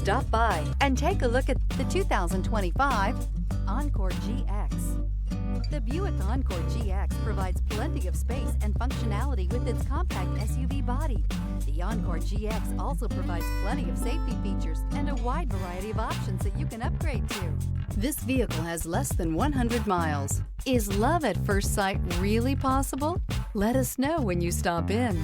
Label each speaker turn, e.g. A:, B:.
A: Stop by and take a look at the 2025 Encore GX. The Buick Encore GX provides plenty of space and functionality with its compact SUV body. The Encore GX also provides plenty of safety features and a wide variety of options that you can upgrade to. This vehicle has less than 100 miles. Is love at first sight really possible? Let us know when you stop in.